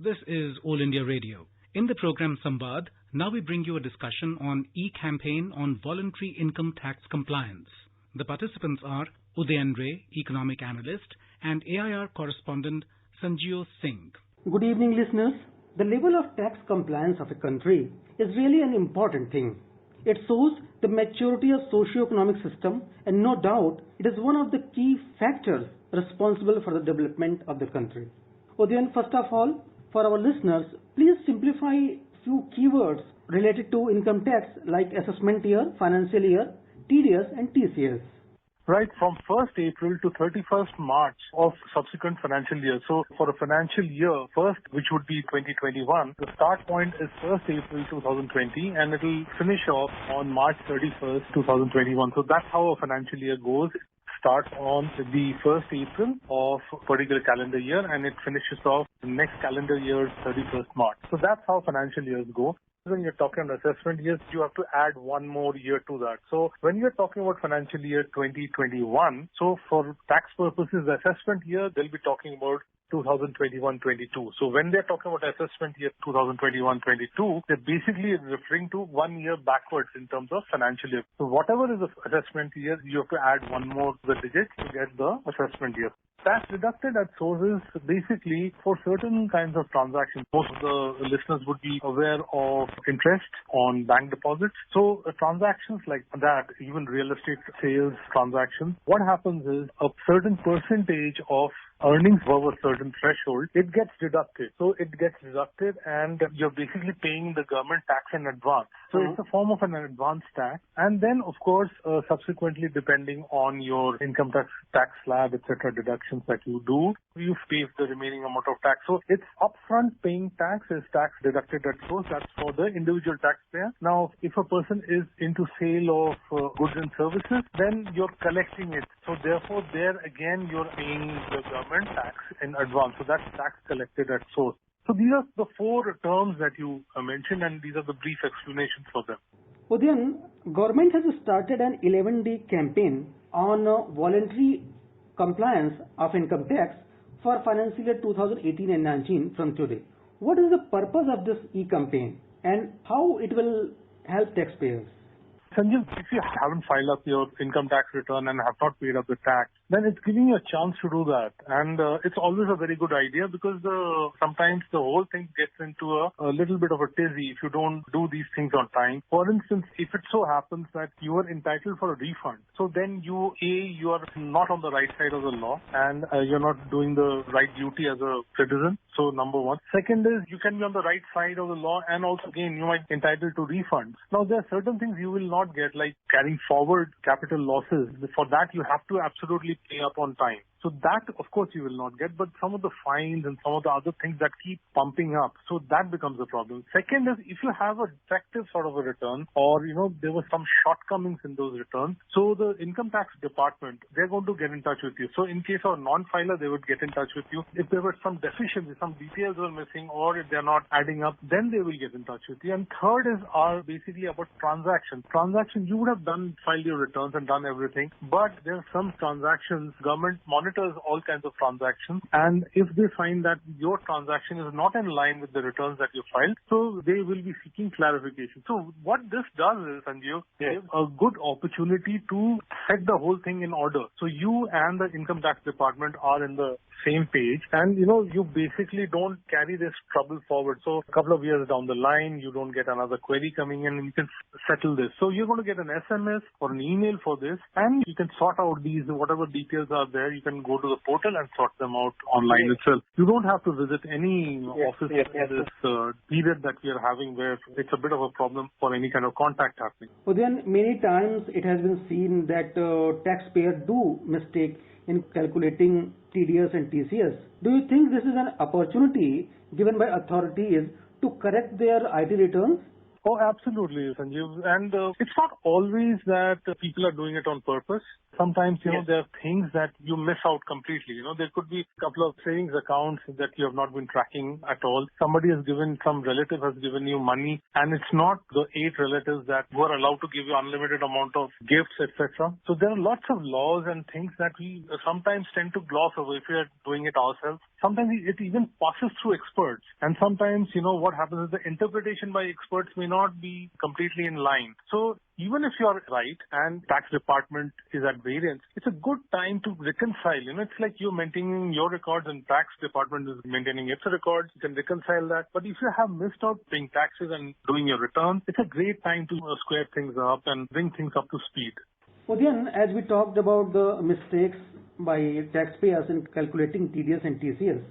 This is All India Radio. In the program Samvaad, now we bring you a discussion on e-campaign on voluntary income tax compliance. The participants are Udayan Ray, economic analyst, and AIR correspondent Sanjio Singh. Good evening, listeners. The level of tax compliance of a country is really an important thing. It shows the maturity of socio-economic system, and no doubt it is one of the key factors responsible for the development of the country. Udayan, first of all, for our listeners, please simplify few keywords related to income tax like assessment year, financial year, TDS and TCS. Right, from 1st April to 31st March of subsequent financial year. So for a financial year, first, which would be 2021, the start point is 1st April 2020 and it will finish off on March 31st, 2021. So that's how a financial year goes. It starts on the 1st April of a particular calendar year and it finishes off the next calendar year's 31st March. So that's how financial years go. When you're talking about assessment years, you have to add one more year to that. So when you're talking about financial year 2021, so for tax purposes, the assessment year, they'll be talking about 2021-22. So when they're talking about assessment year 2021-22, they're basically referring to 1 year backwards in terms of financial year. So whatever is the assessment year, you have to add one more to the digit to get the assessment year. Tax deducted at source is basically for certain kinds of transactions. Most of the listeners would be aware of interest on bank deposits. So transactions like that, even real estate sales transactions, what happens is a certain percentage of earnings above a certain threshold, it gets deducted. So it gets deducted and you're basically paying the government tax in advance. So it's a form of an advance tax. And then, of course, subsequently, depending on your income tax slab, etc., deductions that you do, you pay the remaining amount of tax. So it's upfront paying tax is tax deducted at source. That's for the individual taxpayer. Now, if a person is into sale of goods and services, then you're collecting it. So therefore, there again, you're paying the government tax in advance. So that's tax collected at source. So these are the four terms that you mentioned, and these are the brief explanations for them. Udayan, government has started an 11-day campaign on voluntary compliance of income tax for financial year 2018 and 19 from today. What is the purpose of this e-campaign and how it will help taxpayers? Sanjeev, if you haven't filed up your income tax return and have not paid up the tax, then it's giving you a chance to do that. And it's always a very good idea because sometimes the whole thing gets into a little bit of a tizzy if you don't do these things on time. For instance, if it so happens that you are entitled for a refund, so then you are not on the right side of the law and you're not doing the right duty as a citizen. So number one. Second is you can be on the right side of the law and also again you might be entitled to refunds. Now there are certain things you will not get like carrying forward capital losses. For that you have to absolutely pay up on time. So that, of course, you will not get, but some of the fines and some of the other things that keep pumping up, so that becomes a problem. Second is if you have a defective sort of a return or, there were some shortcomings in those returns, so the income tax department, they're going to get in touch with you. So in case of a non-filer, they would get in touch with you. If there were some deficiencies, some details were missing, or if they're not adding up, then they will get in touch with you. And third are basically about transactions. Transactions, you would have filed your returns and done everything, but there are some transactions, government monitors all kinds of transactions, and if they find that your transaction is not in line with the returns that you filed, so they will be seeking clarification. So what this does is, Sanjeev, gives a good opportunity to set the whole thing in order. So you and the income tax department are in the same page and you basically don't carry this trouble forward. So a couple of years down the line, you don't get another query coming in and you can settle this. So you're going to get an SMS or an email for this and you can sort out these, whatever details are there, you can go to the portal and sort them out online itself. You don't have to visit any office in this period that we are having where it's a bit of a problem for any kind of contact happening. Well, then many times it has been seen that taxpayers do mistake in calculating TDS and TCS. Do you think this is an opportunity given by authorities to correct their IT returns? Oh, absolutely, Sanjeev. And it's not always that people are doing it on purpose. Sometimes, there are things that you miss out completely. There could be a couple of savings accounts that you have not been tracking at all. Some relative has given you money, and it's not the 8 relatives that were allowed to give you unlimited amount of gifts, etc. So there are lots of laws and things that we sometimes tend to gloss over if we are doing it ourselves. Sometimes it even passes through experts. And sometimes, what happens is the interpretation by experts may not be completely in line. So even if you are right and tax department is at variance, it's a good time to reconcile. It's like you're maintaining your records and tax department is maintaining its records. You can reconcile that. But if you have missed out paying taxes and doing your returns, it's a great time to square things up and bring things up to speed. Udayan, as we talked about the mistakes by taxpayers in calculating TDS and TCS,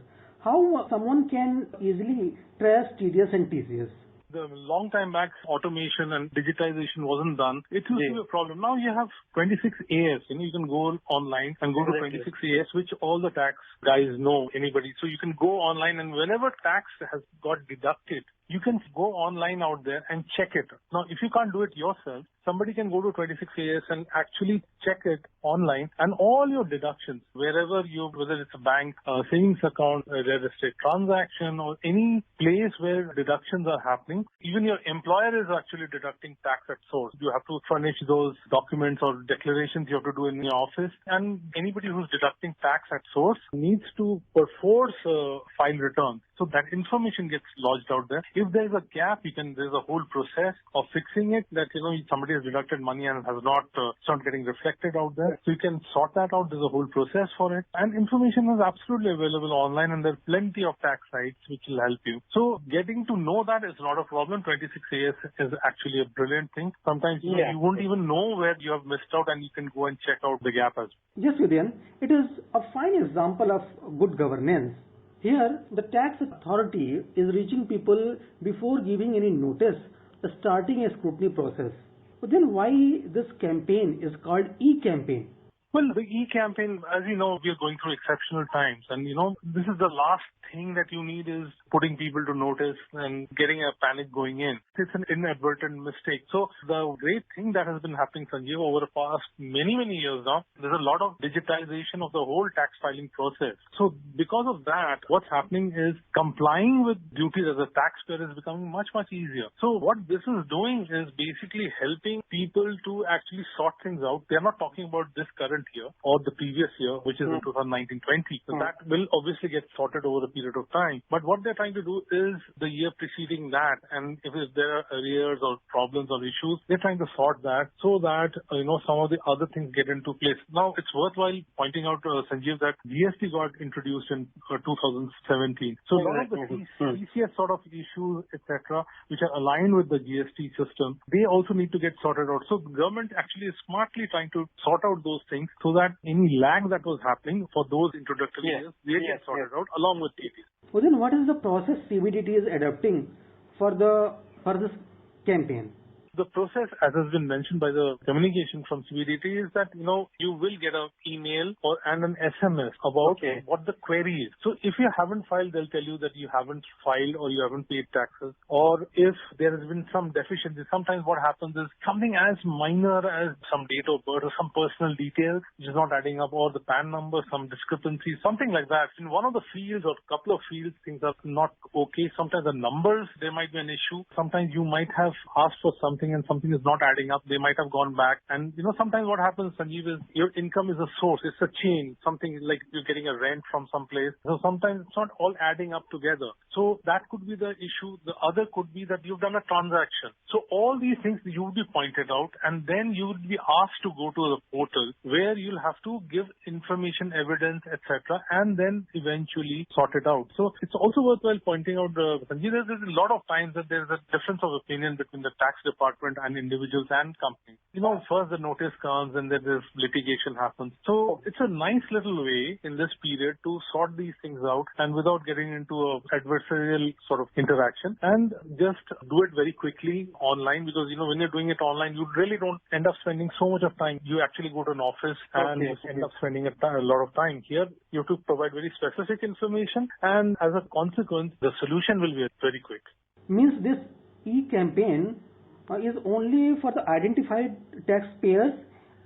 how someone can easily trace TDS and TCS? The long time back, automation and digitization wasn't done. It used to be a problem. Now you have 26AS. You can go online and go to 26AS, which all the tax guys know, anybody. So you can go online, and whenever tax has got deducted, you can go online out there and check it. Now, if you can't do it yourself, somebody can go to 26AS and actually check it online, and all your deductions, whether it's a bank, a savings account, a real estate transaction, or any place where deductions are happening, even your employer is actually deducting tax at source. You have to furnish those documents or declarations you have to do in your office, and anybody who's deducting tax at source needs to perforce file returns. So that information gets lodged out there. If there's a gap, there's a whole process of fixing it that, somebody has deducted money and has not, it's not getting reflected out there. So you can sort that out. There's a whole process for it. And information is absolutely available online, and there's plenty of tax sites which will help you. So getting to know that is not a problem. 26AS is actually a brilliant thing. Sometimes you won't even know where you have missed out, and you can go and check out the gap as well. Yes, Udayan. It is a fine example of good governance. Here, the tax authority is reaching people before giving any notice, starting a scrutiny process. But then why this campaign is called e-campaign? Well, the e-campaign, as you know, we are going through exceptional times. And, this is the last thing that you need is putting people to notice and getting a panic going in. It's an inadvertent mistake. So the great thing that has been happening, Sanjeev, over the past many, many years now, there's a lot of digitization of the whole tax filing process. So because of that, what's happening is complying with duties as a taxpayer is becoming much, much easier. So what this is doing is basically helping people to actually sort things out. They're not talking about this current year or the previous year, which is in 2019-20. So that will obviously get sorted over a period of time. But what they're trying to do is the year preceding that, and if there are arrears or problems or issues, they're trying to sort that so that, some of the other things get into place. Now, it's worthwhile pointing out, Sanjeev, that GST got introduced in 2017. So a lot of the TCS sort of issues, etc., which are aligned with the GST system, they also need to get sorted out. So the government actually is smartly trying to sort out those things so that any lag that was happening for those introductory years, they get sorted out along with TTS. Well, then what is the process CBDT is adopting for this campaign? The process, as has been mentioned by the communication from CBDT, is that, you will get an email and an SMS about what the query is. So if you haven't filed, they'll tell you that you haven't filed or you haven't paid taxes. Or if there has been some deficiency, sometimes what happens is something as minor as some date of birth or some personal details which is not adding up, or the PAN number, some discrepancy, something like that. In one of the fields or a couple of fields, things are not okay. Sometimes the numbers, there might be an issue. Sometimes you might have asked for something and something is not adding up. They might have gone back. And, sometimes what happens, Sanjeev, is your income is a source. It's a chain. Something like you're getting a rent from some place. So sometimes it's not all adding up together. So that could be the issue. The other could be that you've done a transaction. So all these things you would be pointed out, and then you would be asked to go to the portal where you'll have to give information, evidence, etc., and then eventually sort it out. So it's also worthwhile pointing out, Sanjeev, there's a lot of times that there's a difference of opinion between the tax department and individuals and companies. First the notice comes and then there's litigation happens. So it's a nice little way in this period to sort these things out and without getting into a adversarial sort of interaction, and just do it very quickly online, because when you're doing it online, you really don't end up spending so much of time. You actually go to an office and you end up spending a lot of time. Here you have to provide very specific information, and as a consequence the solution will be very quick. Means this e-campaign is only for the identified taxpayers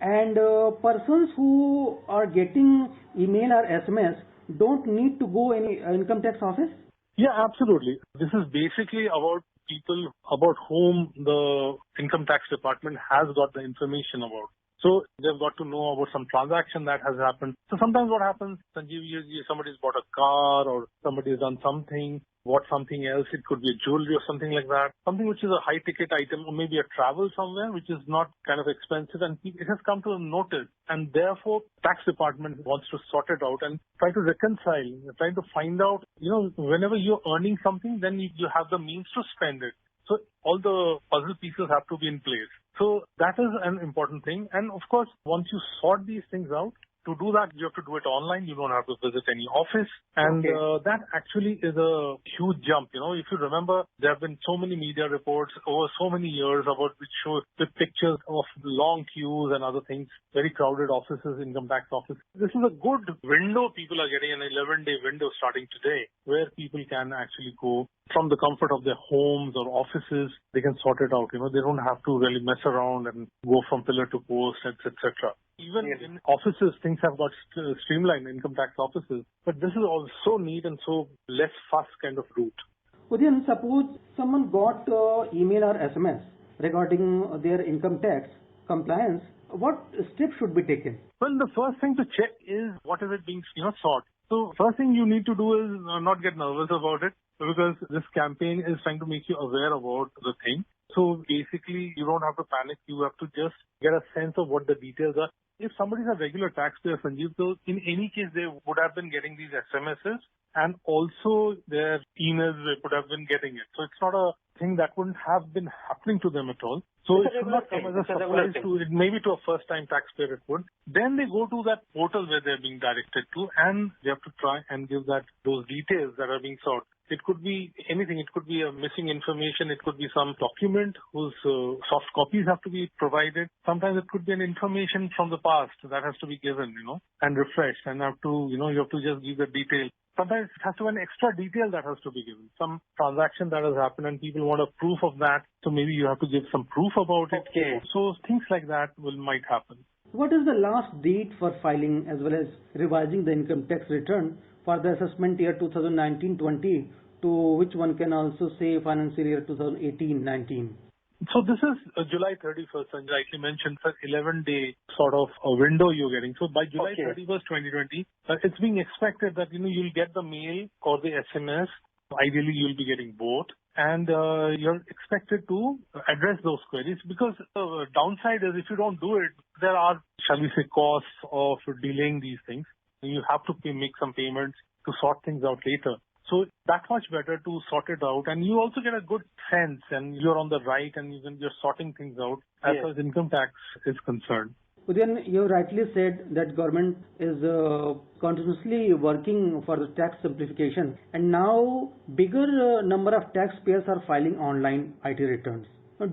and persons who are getting email or SMS don't need to go any income tax office? Yeah, absolutely. This is basically about people about whom the income tax department has got the information about. So they've got to know about some transaction that has happened. So sometimes what happens, Sanjeev, somebody's bought a car or somebody's done something, bought something else. It could be a jewelry or something like that. Something which is a high ticket item or maybe a travel somewhere which is not kind of expensive and it has come to a notice. And therefore, tax department wants to sort it out and try to reconcile, try to find out, whenever you're earning something, then you have the means to spend it. So all the puzzle pieces have to be in place. So that is an important thing. And of course, once you sort these things out, to do that, you have to do it online. You don't have to visit any office. And that actually is a huge jump. If you remember, there have been so many media reports over so many years about which show the pictures of long queues and other things, very crowded offices, income tax office. This is a good window people are getting, an 11-day window starting today, where people can actually go from the comfort of their homes or offices. They can sort it out. They don't have to really mess around and go from pillar to post, etc. Even in offices, things have got streamlined, income tax offices. But this is also neat and so less fuss kind of route. Udayan, suppose someone got email or SMS regarding their income tax compliance, what steps should be taken? Well, the first thing to check is what is it being sought. So first thing you need to do is not get nervous about it, because this campaign is trying to make you aware about the thing. So basically, you don't have to panic. You have to just get a sense of what the details are. If somebody's a regular taxpayer, Sanjeev, so in any case, they would have been getting these SMSs and also their emails, they would have been getting it. So it's not a thing that wouldn't have been happening to them at all. So it should not come as a surprise to it. Maybe to a first-time taxpayer it would. Then they go to that portal where they're being directed to, and they have to try and give those details that are being sought. It could be anything. It could be a missing information. It could be some document whose soft copies have to be provided. Sometimes it could be an information from the past that has to be given, and refreshed, and you have to just give the detail. Sometimes it has to be an extra detail that has to be given. Some transaction that has happened and people want a proof of that. So maybe you have to give some proof about it. Okay. So things like that might happen. What is the last date for filing as well as revising the income tax return for the assessment year 2019-20, to which one can also say financial year 2018-19? So this is July 31st, and like you mentioned, sir, 11-day sort of a window you're getting. So by July 31st, 2020, it's being expected that, you'll get the mail or the SMS. Ideally, you'll be getting both. And you're expected to address those queries, because the downside is if you don't do it, there are, shall we say, costs of delaying these things. You have to make some payments to sort things out later. So that's much better to sort it out, and you also get a good sense, and you're on the right, and you're sorting things out as far as income tax is concerned. Udayan, you rightly said that government is continuously working for the tax simplification, and now bigger number of taxpayers are filing online IT returns.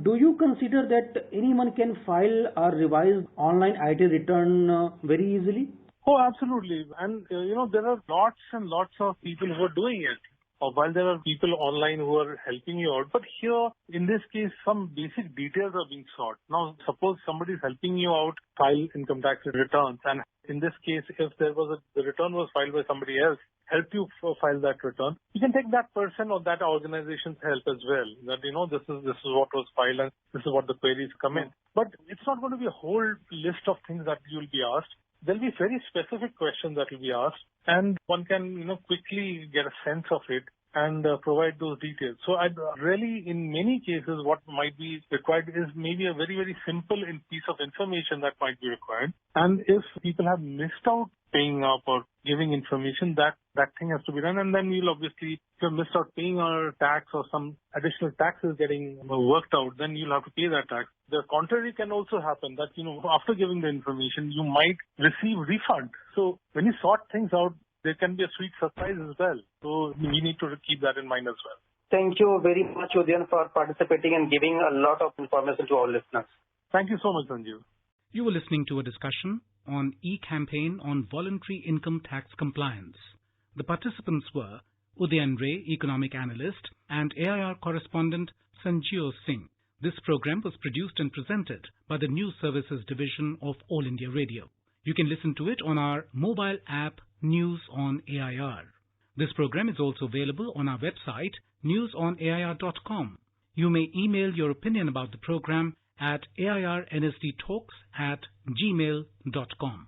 Do you consider that anyone can file or revise online IT return very easily? Oh, absolutely. And, there are lots and lots of people who are doing it. While there are people online who are helping you out. But here, in this case, some basic details are being sought. Now, suppose somebody is helping you out file income tax returns. And in this case, if the return was filed by somebody else, help you file that return, you can take that person or that organization's help as well. That, this is what was filed and this is what the queries come in. But it's not going to be a whole list of things that you'll be asked. There'll be very specific questions that will be asked, and one can, quickly get a sense of it and provide those details. So I'd really, in many cases, what might be required is maybe a very, very simple piece of information that might be required. And if people have missed out paying up or giving information, that thing has to be done. And then we'll obviously, if you missed out paying our tax or some additional taxes getting worked out, then you'll have to pay that tax. The contrary can also happen, that, after giving the information, you might receive refund. So when you sort things out, there can be a sweet surprise as well. So we need to keep that in mind as well. Thank you very much, Udayan, for participating and giving a lot of information to our listeners. Thank you so much, Sanjeev. You were listening to a discussion on e-campaign on voluntary income tax compliance. The participants were Udayan Ray, economic analyst, and AIR correspondent Sanjeev Singh. This program was produced and presented by the News Services Division of All India Radio. You can listen to it on our mobile app News on AIR. This program is also available on our website newsonair.com. You may email your opinion about the program at airnsdtalks@gmail.com.